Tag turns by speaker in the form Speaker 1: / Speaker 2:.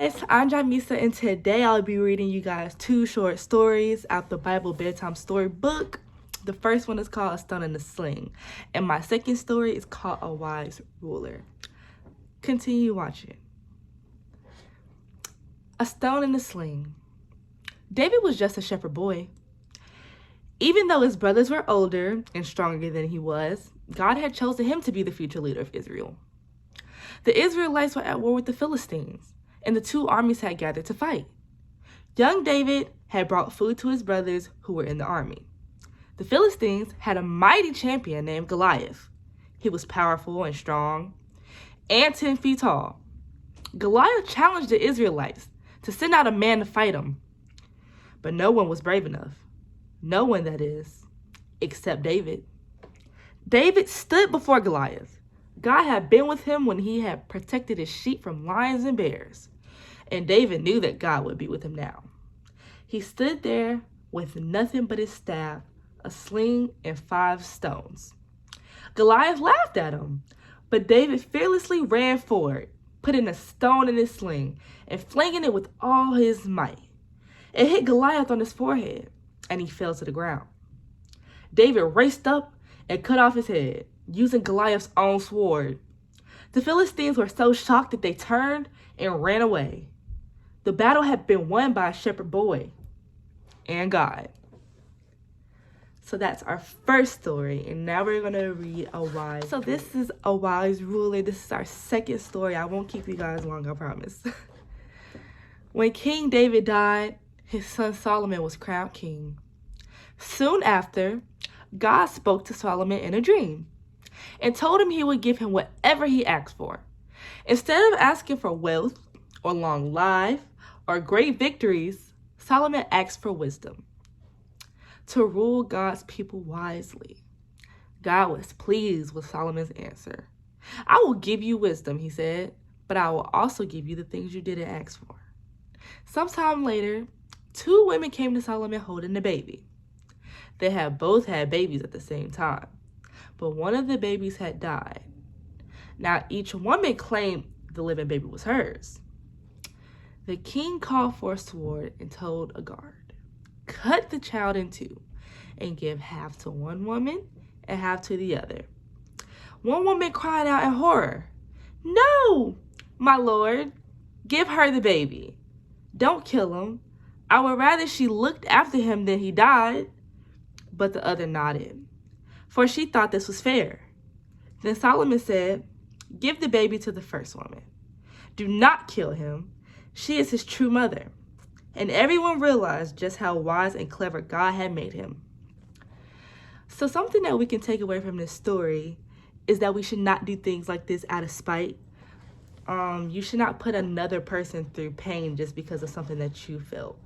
Speaker 1: Yes, I'm Jamisa, and today I'll be reading you guys two short stories out the Bible Bedtime Storybook. The first one is called A Stone in the Sling, and my second story is called A Wise Ruler. Continue watching. A Stone in the Sling. David was just a shepherd boy. Even though his brothers were older and stronger than he was, God had chosen him to be the future leader of Israel. The Israelites were at war with the Philistines, and the two armies had gathered to fight. Young David had brought food to his brothers who were in the army. The Philistines had a mighty champion named Goliath. He was powerful and strong, and 10 feet tall. Goliath challenged the Israelites to send out a man to fight him. But no one was brave enough. No one, that is, except David. David stood before Goliath. God had been with him when he had protected his sheep from lions and bears. And David knew that God would be with him now. He stood there with nothing but his staff, a sling, and 5 stones. Goliath laughed at him, but David fearlessly ran forward, putting a stone in his sling and flinging it with all his might. It hit Goliath on his forehead, and he fell to the ground. David raced up and cut off his head, using Goliath's own sword. The Philistines were so shocked that they turned and ran away. The battle had been won by a shepherd boy and God. So that's our first story, and now we're going to read A Wise. So this is A Wise Ruler. This is our second story. I won't keep you guys long, I promise. When King David died, his son Solomon was crowned king. Soon after, God spoke to Solomon in a dream and told him he would give him whatever he asked for. Instead of asking for wealth or long life or great victories, Solomon asked for wisdom to rule God's people wisely. God was pleased with Solomon's answer. I will give you wisdom, he said, but I will also give you the things you didn't ask for. Sometime later, 2 women came to Solomon holding a baby. They had both had babies at the same time, but one of the babies had died. Now each woman claimed the living baby was hers. The king called for a sword and told a guard, "Cut the child in 2 and give half to one woman and half to the other." One woman cried out in horror, "No, my lord, give her the baby. Don't kill him. I would rather she looked after him than he died." But the other nodded, for she thought this was fair. Then Solomon said, "Give the baby to the first woman. Do not kill him. She is his true mother." And everyone realized just how wise and clever God had made him. So something that we can take away from this story is that we should not do things like this out of spite. You should not put another person through pain just because of something that you felt.